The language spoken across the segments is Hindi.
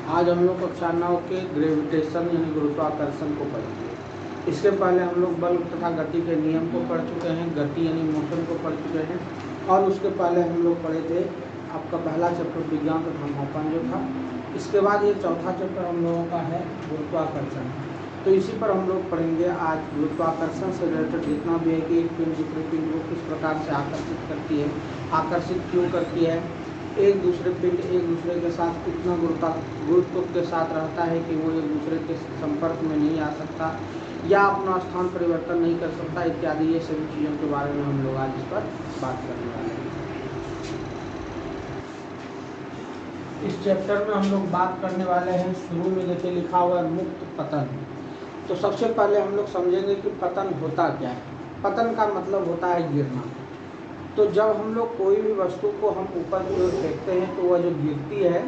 आज हम लोग कक्षा 9 के ग्रेविटेशन यानी गुरुत्वाकर्षण को पढ़ेंगे। इसके पहले हम लोग बल तथा गति के नियम को पढ़ चुके हैं, गति यानी मोशन को पढ़ चुके हैं, और उसके पहले हम लोग पढ़े थे आपका पहला चैप्टर विज्ञान तथा मापन जो था। इसके बाद ये चौथा चैप्टर हम लोगों का है गुरुत्वाकर्षण। तो इसी पर हम लोग पढ़ेंगे आज। गुरुत्वाकर्षण से रिलेटेड जितना भी है कि एक पिंड दूसरे पिंड को किस प्रकार से आकर्षित करती है, आकर्षित क्यों करती है, एक दूसरे पिंड एक दूसरे के साथ कितना गुरुत्व के साथ रहता है कि वो एक दूसरे के संपर्क में नहीं आ सकता या अपना स्थान परिवर्तन नहीं कर सकता इत्यादि, ये सभी चीज़ों के बारे में हम लोग आज इस पर बात करने वाले हैं। इस चैप्टर में हम लोग बात करने वाले हैं, शुरू में देखिए लिखा हुआ है मुक्त पतन। तो सबसे पहले हम लोग समझेंगे कि पतन होता क्या है। पतन का मतलब होता है गिरना। तो जब हम लोग कोई भी वस्तु को हम ऊपर की ओर फेंकते हैं तो वह जो गिरती है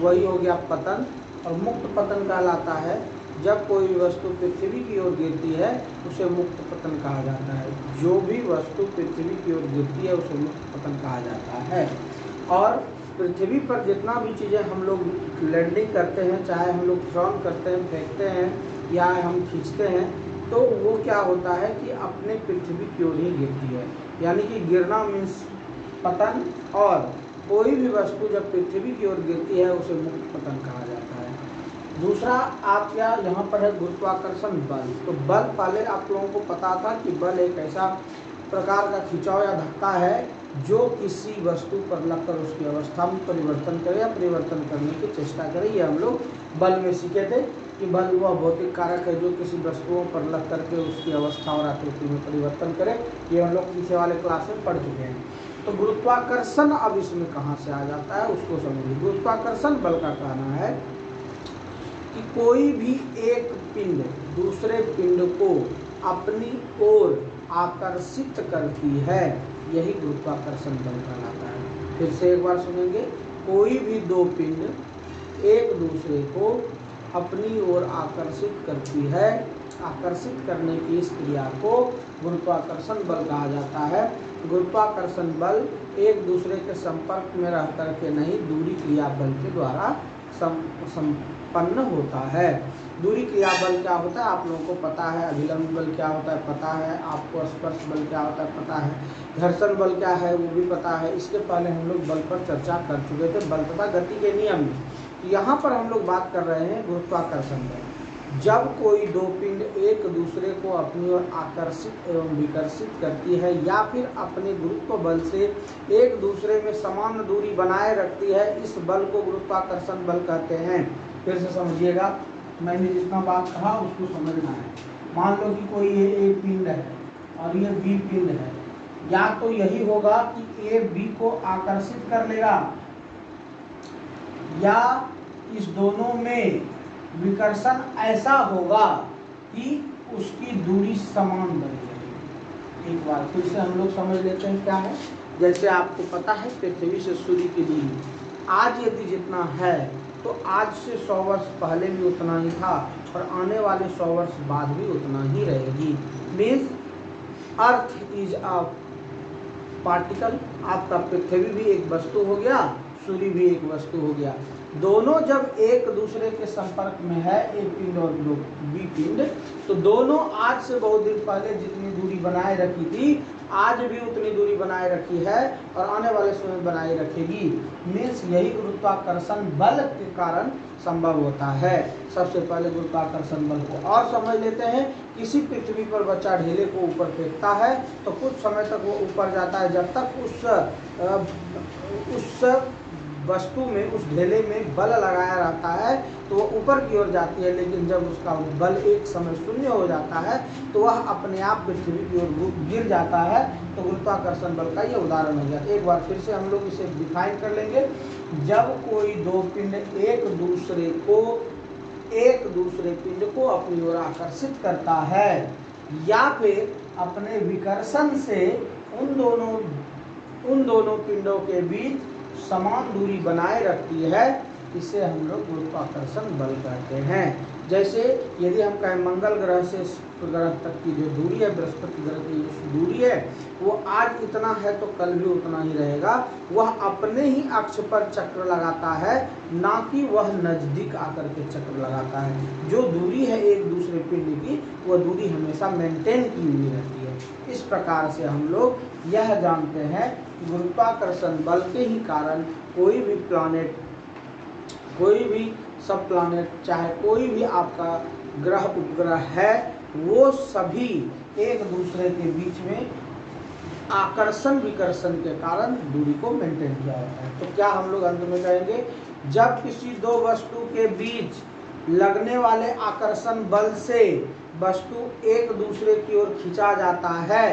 वही हो गया पतन। और मुक्त पतन कहलाता है जब कोई भी वस्तु पृथ्वी की ओर गिरती है उसे मुक्त पतन कहा जाता है। जो भी वस्तु पृथ्वी की ओर गिरती है उसे मुक्त पतन कहा जाता है। और पृथ्वी पर जितना भी चीज़ें हम लोग लैंडिंग करते हैं, चाहे हम लोग थ्रोन करते हैं, फेंकते हैं या हम खींचते हैं, तो वो क्या होता है कि अपने पृथ्वी की ओर ही गिरती है। यानी कि गिरना मीन्स पतन, और कोई भी वस्तु जब पृथ्वी की ओर गिरती है उसे मुक्त पतन कहा जाता है। दूसरा आप क्या यहाँ पर है गुरुत्वाकर्षण बल। तो बल पहले आप लोगों को पता था कि बल एक ऐसा प्रकार का खिंचाव या धक्का है जो किसी वस्तु पर लगकर उसकी अवस्था में परिवर्तन करे या परिवर्तन करने की चेष्टा करे। ये हम लोग बल में सीखे थे कि बल वह भौतिक कारक है जो किसी वस्तुओं पर लग करके उसकी अवस्था और आकृति में परिवर्तन करे। ये हम लोग पीछे वाले क्लास में पढ़ चुके हैं। तो गुरुत्वाकर्षण अब इसमें कहाँ से आ जाता है उसको समझिए। गुरुत्वाकर्षण बल का कहना है कि कोई भी एक पिंड दूसरे पिंड को अपनी ओर आकर्षित करती है, यही गुरुत्वाकर्षण बल कहलाता है। फिर से एक बार सुनेंगे। कोई भी दो पिंड एक दूसरे को अपनी ओर आकर्षित करती है, आकर्षित करने की इस क्रिया को गुरुत्वाकर्षण बल कहा जाता है। गुरुत्वाकर्षण बल एक दूसरे के संपर्क में रह करके नहीं, दूरी क्रिया बल के द्वारा संपन्न होता है। दूरी क्रिया बल क्या होता है आप लोगों को पता है। अभिलंब बल क्या होता है पता है आपको। स्पर्श बल क्या होता है पता है। घर्षण बल क्या है वो भी पता है। इसके पहले हम लोग बल पर चर्चा कर चुके थे, बल तथा गति के नियम। यहाँ पर हम लोग बात कर रहे हैं गुरुत्वाकर्षण बल। जब कोई दो पिंड एक दूसरे को अपनी ओर आकर्षित एवं विकर्षित करती है या फिर अपने गुरुत्व बल से एक दूसरे में समान दूरी बनाए रखती है, इस बल को गुरुत्वाकर्षण बल कहते हैं। फिर से समझिएगा, मैंने जितना बात कहा उसको समझना है। मान लो कि कोई ये ए पिंड है और ये बी पिंड है, या तो यही होगा कि ए बी को आकर्षित कर लेगा या इस दोनों में विकर्षण ऐसा होगा कि उसकी दूरी समान बनी रहेगी। एक बार फिर से हम लोग समझ लेते हैं क्या है। जैसे आपको पता है पृथ्वी से सूर्य की दूरी आज यदि जितना है तो आज से 100 वर्ष पहले भी उतना ही था और आने वाले 100 वर्ष बाद भी उतना ही रहेगी। Means earth is a particle. आपका पृथ्वी भी एक वस्तु हो गया, सूर्य भी एक वस्तु हो गया। दोनों जब एक दूसरे के संपर्क में है, ए पिंड और बी पिंड, तो दोनों आज से बहुत दिन पहले जितनी दूरी बनाए रखी थी आज भी उतनी दूरी बनाए रखी है और आने वाले समय बनाए रखेगी। मीन्स यही गुरुत्वाकर्षण बल के कारण संभव होता है। सबसे पहले गुरुत्वाकर्षण बल को और समझ लेते हैं। किसी पृथ्वी पर बच्चा ढेले को ऊपर फेंकता है तो कुछ समय तक वो ऊपर जाता है, जब तक उस वस्तु में, उस ढेले में बल लगाया रहता है तो वो ऊपर की ओर जाती है। लेकिन जब उसका बल एक समय शून्य हो जाता है तो वह अपने आप पृथ्वी की ओर गिर जाता है। तो गुरुत्वाकर्षण बल का ये उदाहरण हो गया। एक बार फिर से हम लोग इसे डिफाइन कर लेंगे। जब कोई दो पिंड एक दूसरे पिंड को अपनी ओर आकर्षित करता है या फिर अपने विकर्षण से उन दोनों पिंडों के बीच समान दूरी बनाए रखती है, इसे हम लोग गुरुत्वाकर्षण बल कहते हैं। जैसे यदि हम कहें मंगल ग्रह से शुक्र ग्रह तक की जो दूरी है, बृहस्पति ग्रह की जो दूरी है, वो आज इतना है तो कल भी उतना ही रहेगा। वह अपने ही अक्ष पर चक्र लगाता है, ना कि वह नजदीक आकर के चक्र लगाता है। जो दूरी है एक दूसरे पिंड की, वह दूरी हमेशा मेंटेन की हुई रहती है। इस प्रकार से हम लोग यह जानते हैं कि गुरुत्वाकर्षण बल के ही कारण कोई भी प्लैनेट, कोई भी सब प्लैनेट, चाहे कोई भी आपका ग्रह उपग्रह है, वो सभी एक दूसरे के बीच में आकर्षण विकर्षण के कारण दूरी को मेंटेन किया जाता है। तो क्या हम लोग अंत में कहेंगे, जब किसी दो वस्तु के बीच लगने वाले आकर्षण बल से वस्तु एक दूसरे की ओर खींचा जाता है,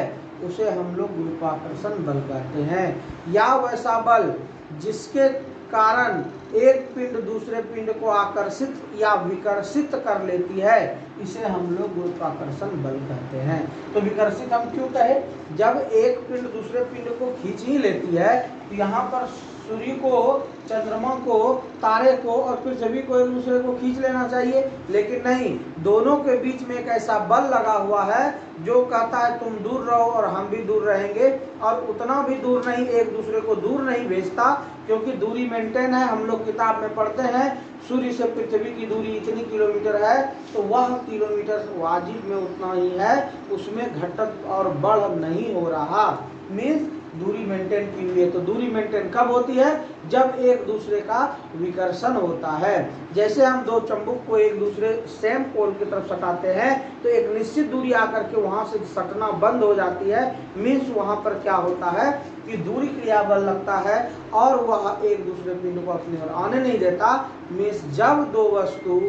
उसे हम लोग गुरुत्वाकर्षण बल कहते हैं। या वैसा बल जिसके कारण एक पिंड दूसरे पिंड को आकर्षित या विकर्षित कर लेती है, इसे हम लोग गुरुत्वाकर्षण बल कहते हैं। तो विकर्षित हम क्यों कहे, जब एक पिंड दूसरे पिंड को खींच ही लेती है, तो यहाँ पर सूर्य को, चंद्रमा को, तारे को और पृथ्वी को एक दूसरे को खींच लेना चाहिए, लेकिन नहीं, दोनों के बीच में एक ऐसा बल लगा हुआ है जो कहता है तुम दूर रहो और हम भी दूर रहेंगे, और उतना भी दूर नहीं, एक दूसरे को दूर नहीं भेजता, क्योंकि दूरी मेंटेन है। हम लोग किताब में पढ़ते हैं सूर्य से पृथ्वी की दूरी इतनी किलोमीटर है, तो वह किलोमीटर वाजिब में उतना ही है, उसमें घटत और बढ़ नहीं हो रहा, मीन्स दूरी मेंटेन की हुई है। तो दूरी मेंटेन कब होती है, जब एक दूसरे का विकर्षण होता है। जैसे हम दो चुंबक को एक दूसरे सेम पोल की तरफ सटाते हैं, तो एक निश्चित दूरी आकर के वहां से सटना बंद हो जाती है, मीन्स वहां पर क्या होता है कि दूरी क्रिया बल लगता है और वह एक दूसरे पिंड को अपनी ओर आने नहीं देता। मीन्स जब दो वस्तु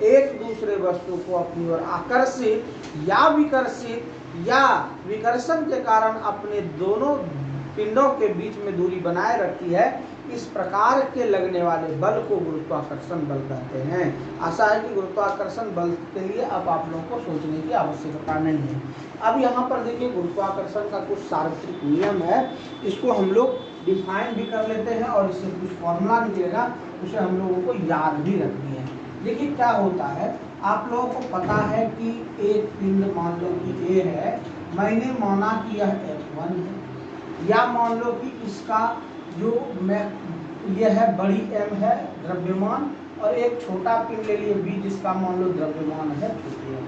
एक दूसरे वस्तु को अपनी ओर आकर्षित या विकर्षण के कारण अपने दोनों पिंडों के बीच में दूरी बनाए रखती है, इस प्रकार के लगने वाले बल को गुरुत्वाकर्षण बल कहते हैं। आशा है कि गुरुत्वाकर्षण बल के लिए अब आप लोगों को सोचने की आवश्यकता नहीं है। अब यहाँ पर देखिए, गुरुत्वाकर्षण का कुछ सार्वत्रिक नियम है, इसको हम लोग डिफाइन भी कर लेते हैं और इससे कुछ फॉर्मूला निकलेगा, उसे हम लोगों को याद भी रखनी है। देखिए क्या होता है, आप लोगों को पता है कि एक पिंड मान लो कि A है, मैंने माना कि यह F1 है, या मान लो कि इसका जो यह है बड़ी M है द्रव्यमान, और एक छोटा पिंड ले लिए B जिसका मान लो द्रव्यमान है छोटी है,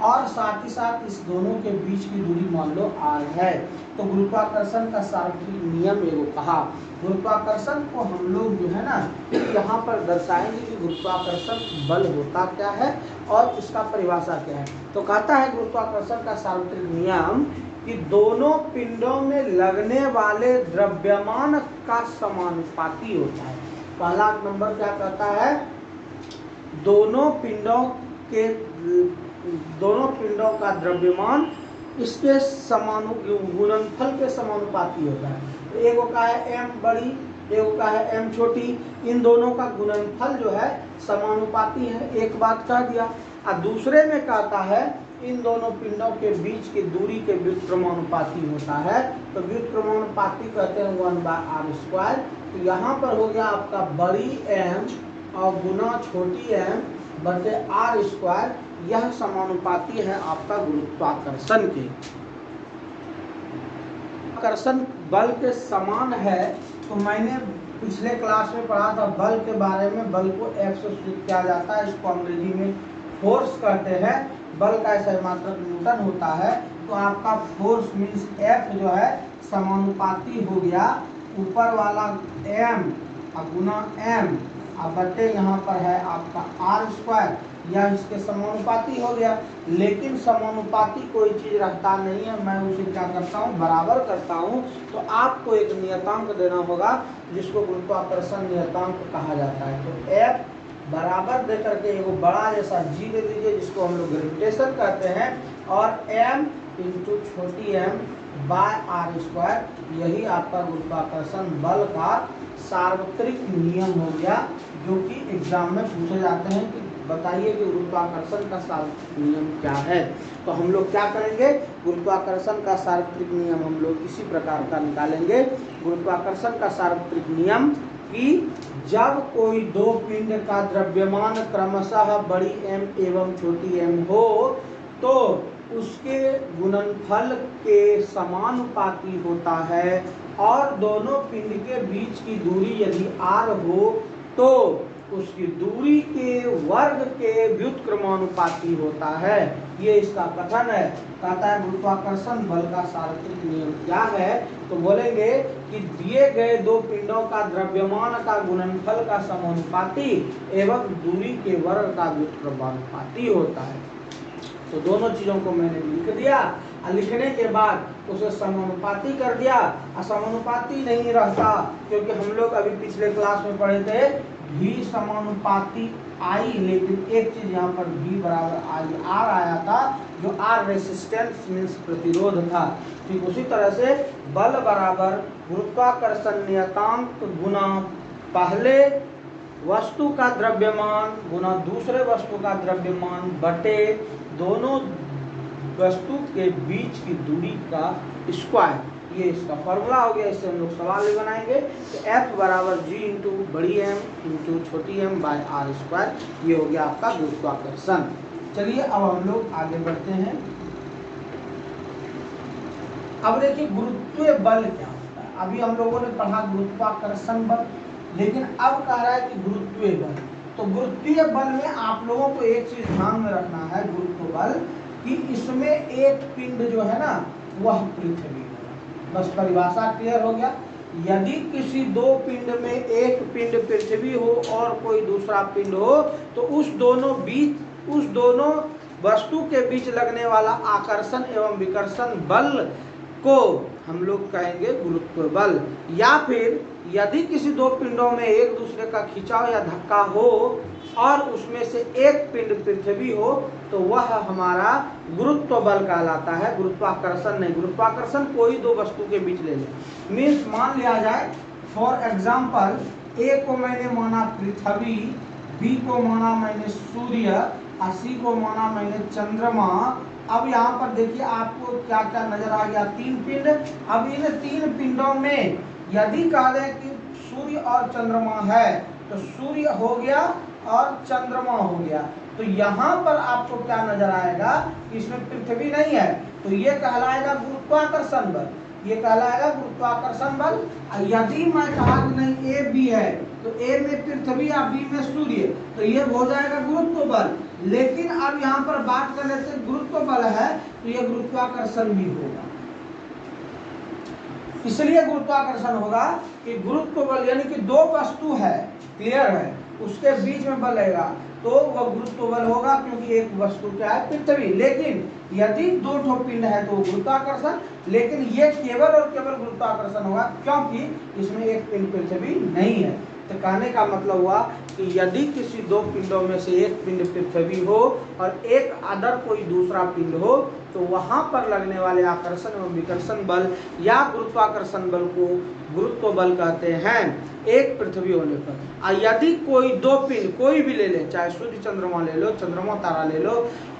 और साथ ही साथ इस दोनों के बीच की दूरी मान लो R है। तो गुरुत्वाकर्षण का सार्वत्रिक नियम एगो कहा। गुरुत्वाकर्षण को हम लोग जो है ना यहाँ पर दर्शाएंगे कि गुरुत्वाकर्षण बल होता क्या है और इसका परिभाषा क्या है। तो कहता है गुरुत्वाकर्षण का सार्वत्रिक नियम कि दोनों पिंडों में लगने वाले द्रव्यमान का समानुपाती होता है। पहला नंबर क्या कहता है, दोनों पिंडों का द्रव्यमान इसके गुणनफल के समानुपाती होता है। एक का है m बड़ी, एक का है m छोटी, इन दोनों का गुणनफल जो है समानुपाती है, एक बात कह दिया। और दूसरे में कहता है इन दोनों पिंडों के बीच की दूरी के व्युत्क्रमानुपाती होता है। तो व्युत्क्रमानुपाती कहते हैं 1/r²। तो यहाँ पर हो गया आपका बड़ी m और गुना छोटी m बटे r², यह समानुपाती है आपका गुरुत्वाकर्षण के। आकर्षण बल के समान है, तो मैंने पिछले क्लास में पढ़ा था बल के बारे में। बल को F से सूचित किया जाता है, इसको अंग्रेजी में फोर्स कहते हैं। बल का ऐसा मात्रक न्यूटन होता है। तो आपका फोर्स मीन्स F जो है समानुपाती हो गया ऊपर वाला m और गुना m और बटे यहाँ पर है आपका r², यह इसके समानुपाती हो गया। लेकिन समानुपाती कोई चीज रखता नहीं है, मैं उसे क्या करता हूँ, बराबर करता हूँ। तो आपको एक नियतांक देना होगा जिसको गुरुत्वाकर्षण नियतांक कहा जाता है। तो F बराबर दे करके एगो बड़ा जैसा G दे दीजिए जिसको हम लोग ग्रेविटेशन कहते हैं, और m इंटू छोटी m बाय r², यही आपका गुरुत्वाकर्षण बल का सार्वत्रिक नियम हो गया, जो कि एग्जाम में पूछे जाते हैं कि बताइए कि गुरुत्वाकर्षण का सार्वत्रिक नियम क्या है। तो हम लोग क्या करेंगे, गुरुत्वाकर्षण का सार्वत्रिक नियम हम लोग इसी प्रकार का निकालेंगे। गुरुत्वाकर्षण का सार्वत्रिक नियम कि जब कोई दो पिंड का द्रव्यमान क्रमशः बड़ी एम एवं छोटी एम हो तो उसके गुणनफल के समानुपाती होता है और दोनों पिंड के बीच की दूरी यदि r हो तो उसकी दूरी के वर्ग के व्युत्क्रमानुपाती होता है। ये इसका कथन है। कहता है गुरुत्वाकर्षण बल का सार्वत्रिक नियम क्या है, तो बोलेंगे कि दिए गए दो पिंडों का द्रव्यमान का गुणनफल का समानुपाती एवं दूरी के वर्ग का व्युत्क्रमानुपाती होता है। तो दोनों चीजों को मैंने लिख दिया और लिखने के बाद उसे समानुपाती कर दिया। असमानुपाती नहीं रहता क्योंकि हम लोग अभी पिछले क्लास में पढ़े थे V समानुपाती I, लेकिन एक चीज यहाँ पर V बराबर I R आया था जो R रेसिस्टेंस मीन्स प्रतिरोध था। ठीक उसी तरह से बल बराबर गुरुत्वाकर्षण नियतांक गुना पहले वस्तु का द्रव्यमान गुना दूसरे वस्तु का द्रव्यमान बटे दोनों वस्तु के बीच की दूरी का स्क्वायर। ये इसका फॉर्मूला हो गया। इससे हम लोग सवाल भी बनाएंगे कि F बराबर G इंटू बड़ी M इंटू छोटी m बाय R स्क्वायर। ये हो गया आपका गुरुत्वाकर्षण। चलिए अब हम लोग आगे बढ़ते हैं। अब देखिए गुरुत्वीय बल क्या होता है। अभी हम लोगों ने पढ़ा गुरुत्वाकर्षण बल, लेकिन अब कह रहा है कि गुरुत्वीय बल। तो गुरुत्वीय बल में आप लोगों को एक चीज ध्यान में रखना है, गुरुत्व बल, कि इसमें एक पिंड जो है ना वह पृथ्वी है। बस परिभाषा क्लियर हो गया। यदि किसी दो पिंड में एक पिंड पृथ्वी हो और कोई दूसरा पिंड हो तो उस दोनों वस्तु के बीच लगने वाला आकर्षण एवं विकर्षण बल को हम लोग कहेंगे गुरुत्व बल। या फिर यदि किसी दो पिंडों में एक दूसरे का खिंचाव या धक्का हो और उसमें से एक पिंड पृथ्वी हो तो वह हमारा गुरुत्व बल कहलाता है, गुरुत्वाकर्षण नहीं। गुरुत्वाकर्षण कोई दो वस्तु के बीच ले ले। मीन्स मान लिया जाए फॉर एग्जाम्पल ए को मैंने माना पृथ्वी, बी को माना मैंने सूर्य, सी को माना मैंने चंद्रमा। अब यहाँ पर देखिए आपको क्या क्या नजर आ गया, तीन पिंड। अब इन तीन पिंडों में यदि कह दें कि सूर्य और चंद्रमा है तो सूर्य हो गया और चंद्रमा हो गया, तो यहाँ पर आपको क्या नजर आएगा कि इसमें पृथ्वी नहीं है, तो ये कहलाएगा गुरुत्वाकर्षण बल। ये कहलाएगा गुरुत्वाकर्षण बल। यदि मैं कहा कि नहीं ए बी है तो ए में पृथ्वी या बी में सूर्य, तो ये हो जाएगा गुरुत्व बल। लेकिन अब यहाँ पर बात कर लेते हैं गुरुत्व बल है तो ये गुरुत्वाकर्षण भी होगा। इसलिए गुरुत्वाकर्षण होगा कि गुरुत्व बल यानी कि दो वस्तु है, क्लियर है, उसके बीच में बल रहेगा तो वह गुरुत्व बल होगा क्योंकि एक वस्तु क्या है पृथ्वी। लेकिन यदि दो ठो पिंड है तो गुरुत्वाकर्षण, लेकिन ये केवल और केवल गुरुत्वाकर्षण होगा क्योंकि इसमें एक पिंड पृथ्वी नहीं है। तो कहने का मतलब हुआ कि यदि किसी दो पिंडों में से एक पिंड पृथ्वी हो और एक अदर कोई दूसरा पिंड हो तो वहां पर लगने वाले आकर्षण एवं विकर्षण बल या गुरुत्वाकर्षण बल को गुरुत्व बल कहते हैं एक पृथ्वी होने पर। और यदि कोई दो पिंड कोई भी ले ले, चाहे सूर्य चंद्रमा ले लो, चंद्रमा तारा ले लो,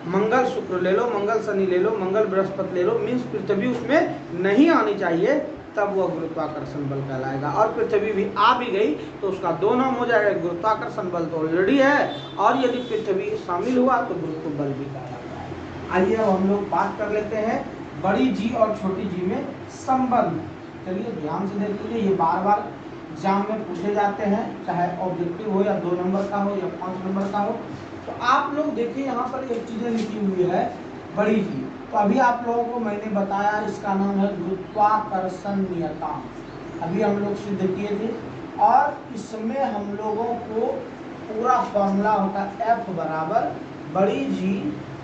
मंगल शुक्र ले लो, मंगल शनि ले लो, मंगल बृहस्पति ले लो, मीन्स पृथ्वी उसमें नहीं आनी चाहिए, तब वह गुरुत्वाकर्षण बल कहलाएगा। और पृथ्वी भी आ भी गई तो उसका दो नाम हो जाएगा, गुरुत्वाकर्षण बल तो ऑलरेडी है और यदि पृथ्वी शामिल हुआ तो गुरुत्व बल भी कहलाता है। आइए अब हम लोग बात कर लेते हैं बड़ी जी और छोटी जी में संबंध। चलिए ध्यान से देखिए, ये बार बार एग्जाम में पूछे जाते हैं, चाहे ऑब्जेक्टिव हो या 2 नंबर का हो या 5 नंबर का हो। तो आप लोग देखिए यहाँ पर एक चीजें लिखी हुई है बड़ी जी। तो अभी आप लोगों को मैंने बताया इसका नाम है गुरुत्वाकर्षण नियतांक। अभी हम लोग सिद्ध किए थे और इसमें हम लोगों को पूरा फॉर्मूला होता है F बराबर बड़ी जी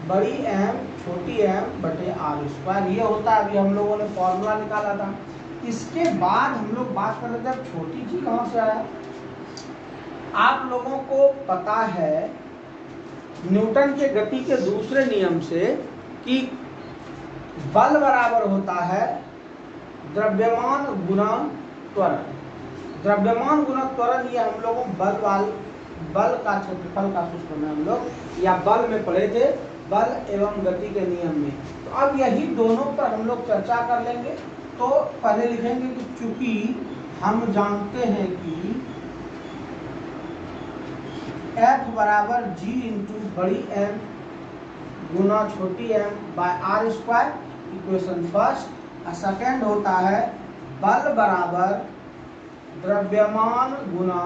बड़ी M छोटी m बटे R स्क्वायर। ये होता है, अभी हम लोगों ने फॉर्मूला निकाला था। इसके बाद हम लोग बात कर लेते हैं छोटी जी कहाँ से आया। आप लोगों को पता है न्यूटन के गति के दूसरे नियम से कि बल बराबर होता है द्रव्यमान गुना त्वरण। द्रव्यमान गुना त्वरण ये हम लोगों बल का क्षेत्रफल का सूत्र में हम लोग या बल में पढ़े थे, बल एवं गति के नियम में। तो अब यही दोनों पर हम लोग चर्चा कर लेंगे। तो पहले लिखेंगे कि चूंकि हम जानते हैं कि F बराबर G इंटू बड़ी M गुना छोटी m by R square, equation first. और सेकेंड होता है बल बराबर द्रव्यमान गुना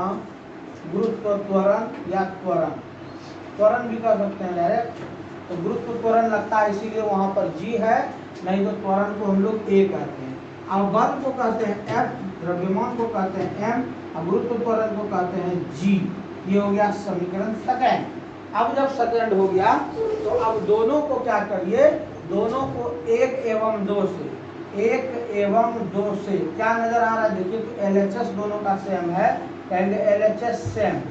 गुरुत्व त्वरण या त्वरण, त्वरण भी कर सकते हैं डायरेक्ट। तो गुरुत्व त्वरण लगता है इसीलिए वहां पर g है, नहीं तो त्वरण को हम लोग a कहते हैं। अब बल को कहते हैं F, द्रव्यमान को कहते हैं m और गुरुत्व त्वरण को कहते हैं g। ये हो गया समीकरण सेकेंड। अब जब सेकेंड हो गया तो अब दोनों को क्या करिए, दोनों को 1 एवं 2 से, 1 एवं 2 से क्या नजर आ रहा है देखिए, तो LHS दोनों का सेम है, कहेंगे LHS सेम,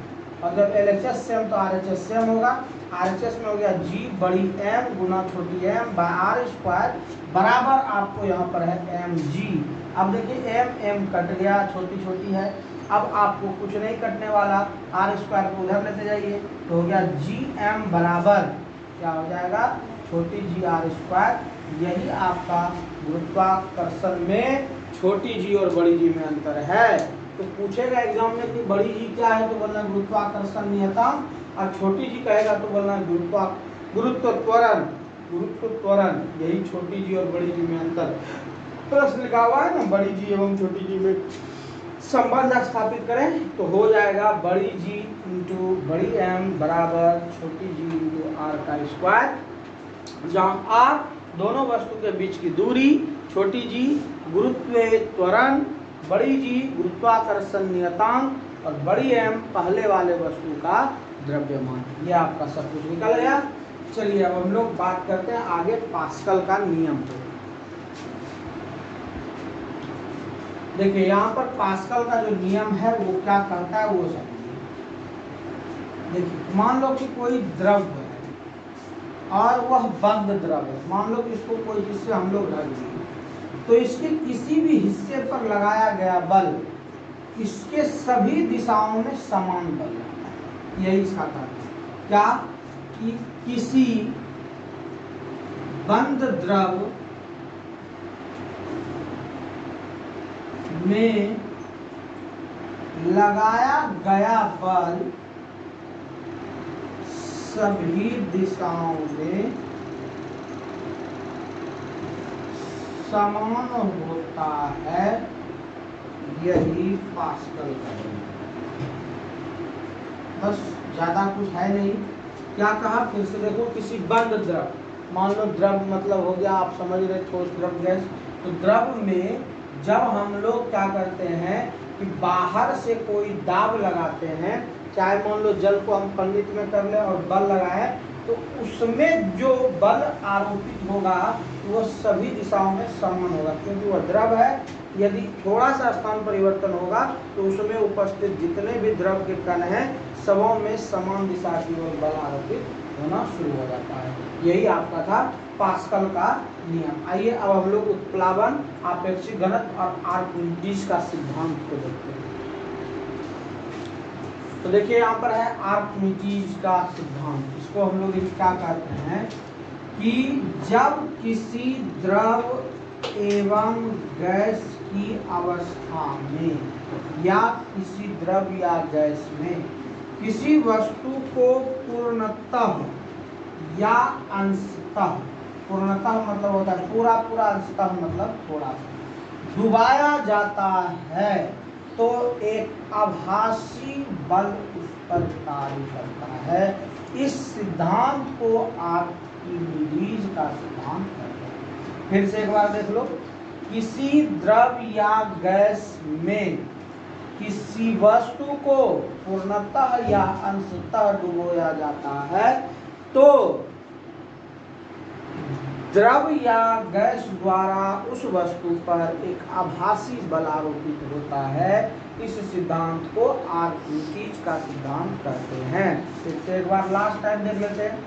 और जब LHS सेम तो RHS सेम होगा। RHS में हो गया G बड़ी M गुना छोटी m बाय आर स्क्वायर बराबर आपको यहाँ पर है mg। अब देखिए m कट गया, छोटी छोटी है, अब आपको कुछ नहीं कटने वाला, आर स्क्वायर को उधर लेते जाइए तो हो गया gm बराबर क्या हो जाएगा, छोटी g आर स्क्वायर। यही आपका गुरुत्वाकर्षण में छोटी g और बड़ी g में अंतर है। तो पूछेगा एग्जाम में कि बड़ी g क्या है, तो बोलना गुरुत्वाकर्षण नियतांक, और छोटी g कहेगा तो बोलना गुरुत्व त्वरण, गुरुत्व त्वरण। यही छोटी g और बड़ी g में अंतर। प्रश्न लिखा हुआ है ना, बड़ी g एवं छोटी g में संबंध स्थापित करें तो हो जाएगा बड़ी g इंटू बड़ी m बराबर छोटी g इंटू आर का स्क्वायर, जहाँ r दोनों वस्तु के बीच की दूरी, छोटी g गुरुत्व त्वरण, बड़ी g गुरुत्वाकर्षण नियतांक और बड़ी m पहले वाले वस्तु का द्रव्यमान। ये आपका सब कुछ निकल गया। चलिए अब हम लोग बात करते हैं आगे पास्कल का नियम पे। देखिए यहाँ पर पास्कल का जो नियम है वो क्या कहता है वो समझिए। देखिए मान लो कि कोई द्रव्य है और वह बंद द्रव्य है, मान लो कि इसको कोई चीज से हम लोग ढक दिए, तो इसके किसी भी हिस्से पर लगाया गया बल इसके सभी दिशाओं में समान बल लगता है। यही इसका कारण है क्या, कि किसी बंद द्रव्य में लगाया गया बल सभी दिशाओं में समान होता है, यही पास्कल का नियम। बस ज्यादा कुछ है नहीं। क्या कहा फिर से देखो, किसी बंद द्रव, मान लो द्रव मतलब हो गया, आप समझ रहे ठोस द्रव गैस, तो द्रव में जब हम लोग क्या करते हैं कि बाहर से कोई दाब लगाते हैं, चाहे मान लो जल को हम पंडित में कर ले और बल लगाए, तो उसमें जो बल आरोपित होगा वो सभी दिशाओं में समान होगा, क्योंकि वह द्रव है। यदि थोड़ा सा स्थान परिवर्तन होगा तो उसमें उपस्थित जितने भी द्रव के कण हैं सबों में समान दिशा की ओर बल आरोपित होना शुरू हो जाता है। यही आपका था पास्कल का नियम। आइए अब हम लोग उत्प्लावन, आपेक्षिक घनत्व और आर्किमिडीज का सिद्धांत को देखते हैं। तो देखिए यहाँ पर है आर्किमिडीज का सिद्धांत। इसको हम लोग क्या कहते हैं कि जब किसी द्रव एवं गैस की अवस्था में या किसी द्रव या गैस में किसी वस्तु को पूर्णतः या अंशतः, पूर्णतः मतलब होता है पूरा पूरा, अंशतः मतलब थोड़ा सा, डुबाया जाता है तो एक आभासी बल उस पर कार्य करता है। इस सिद्धांत को आर्किमिडीज का सिद्धांत कहते हैं। फिर से एक बार देख लो, किसी द्रव या गैस में किसी वस्तु को पूर्णतः या अंशतः डुबोया जाता है तो द्रव या गैस द्वारा उस वस्तु पर एक आभासी बल आरोपित होता है। इस सिद्धांत को आर्किमिडीज का सिद्धांत कहते हैं। फिर से एक बार लास्ट टाइम देख लेते हैं।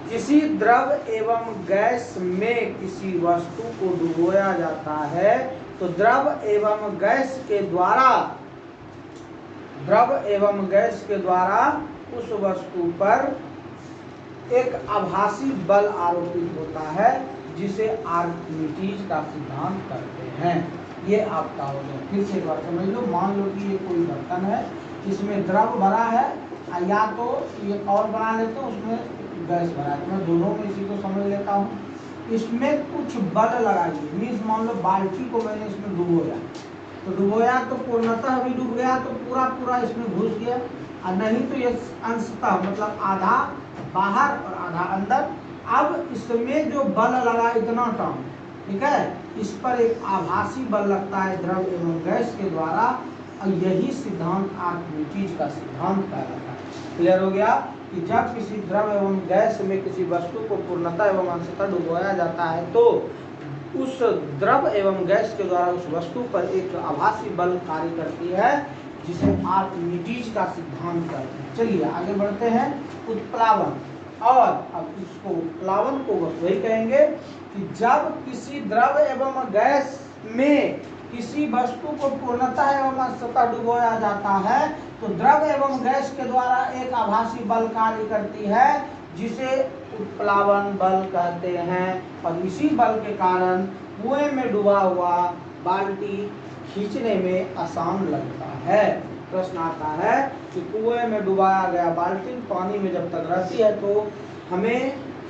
किसी द्रव एवं गैस में किसी वस्तु को डुबोया जाता है तो द्रव एवं गैस के द्वारा उस वस्तु पर एक आभासी बल आरोपित होता है, जिसे आर्किमिडीज का सिद्धांत कहते हैं। ये आपका हो गया। फिर से एक बार समझ लो, मान लो कि ये कोई बर्तन है, इसमें द्रव भरा है या तो ये और बना लेते हैं, उसमें गैस भरा है, मैं दोनों में इसी को समझ लेता हूँ। इसमें कुछ बल लगाइए, मीन्स मान लो बाल्टी को मैंने इसमें डुबोया, तो डुबोया तो पूर्णतः अभी डूब गया, तो पूरा पूरा इसमें घुस गया, और नहीं तो ये अंशतः मतलब आधा बाहर और आधा अंदर। अब इसमें जो बल लगा इतना टर्म, ठीक है, इस पर एक आभासी बल लगता है द्रव एवं गैस के द्वारा, और यही सिद्धांत आर्किमिडीज का सिद्धांत कहलाता है। क्लियर हो गया कि जब किसी द्रव एवं गैस में किसी वस्तु को पूर्णतः एवं अंशतः डुबोया जाता है तो उस द्रव एवं गैस के द्वारा उस वस्तु पर एक आभासी बल कार्य करती है, जिसे आर्किमिडीज का सिद्धांत कहते हैं। चलिए आगे बढ़ते हैं। उत्प्लावन, और अब इसको उत्प्लावन को वही कहेंगे कि जब किसी द्रव एवं गैस में किसी वस्तु को पूर्णतः एवं अंशतः डुबोया जाता है तो द्रव एवं गैस के द्वारा एक आभासी बल कार्य करती है, जिसे उत्प्लावन बल कहते हैं। और इसी बल के कारण कुएं में डूबा हुआ बाल्टी खींचने में आसान लगता है। प्रश्न आता है कि कुएं में डुबाया गया बाल्टी पानी में जब तक रहती है तो हमें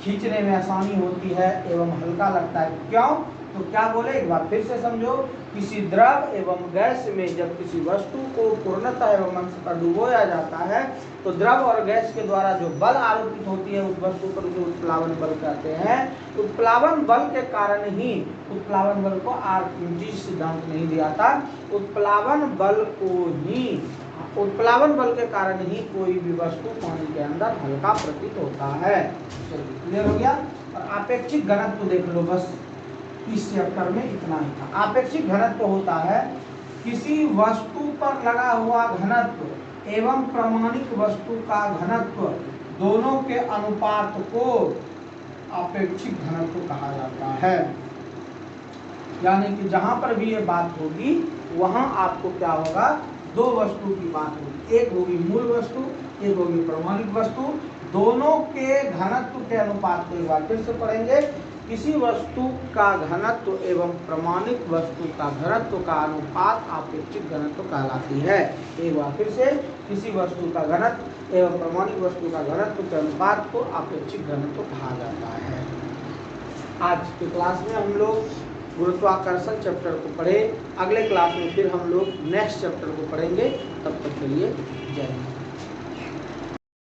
खींचने में आसानी होती है एवं हल्का लगता है, क्यों? तो क्या बोले, एक बार फिर से समझो। किसी द्रव एवं गैस में जब किसी वस्तु को पूर्णतः एवं अंशतः डुबोया जाता है तो द्रव और गैस के द्वारा जो बल आरोपित होती है उस वस्तु पर उसे उत्प्लावन बल कहते हैं। उत्प्लावन बल के कारण ही, उत्प्लावन बल को आर्किमिडीज सिद्धांत नहीं दिया था, उत्प्लावन बल के कारण ही कोई भी वस्तु पानी के अंदर हल्का प्रतीत होता है। क्लियर हो गया। और आपेक्षिक घनत्व देख लो, बस इस चैप्टर में इतना ही था। आपेक्षिक घनत्व होता है किसी वस्तु पर लगा हुआ घनत्व एवं प्रमाणिक वस्तु का घनत्व दोनों के अनुपात को आपेक्षिक घनत्व कहा जाता है। यानी कि जहां पर भी ये बात होगी वहां आपको क्या होगा, दो वस्तु की बात होगी, एक होगी मूल वस्तु, एक होगी प्रमाणिक वस्तु, दोनों के घनत्व के अनुपात को एक बार फिर से पढ़ेंगे। किसी वस्तु का घनत्व एवं प्रमाणिक वस्तु का घनत्व का अनुपात आपेक्षिक घनत्व कहलाती है। एक बार फिर से, किसी वस्तु का घनत्व एवं प्रमाणिक वस्तु का घनत्व के अनुपात को आपेक्षिक घनत्व कहा जाता है। आज के क्लास में हम लोग गुरुत्वाकर्षण चैप्टर को पढ़े, अगले क्लास में फिर हम लोग नेक्स्ट चैप्टर को पढ़ेंगे। तब तक के लिए जय हिंद।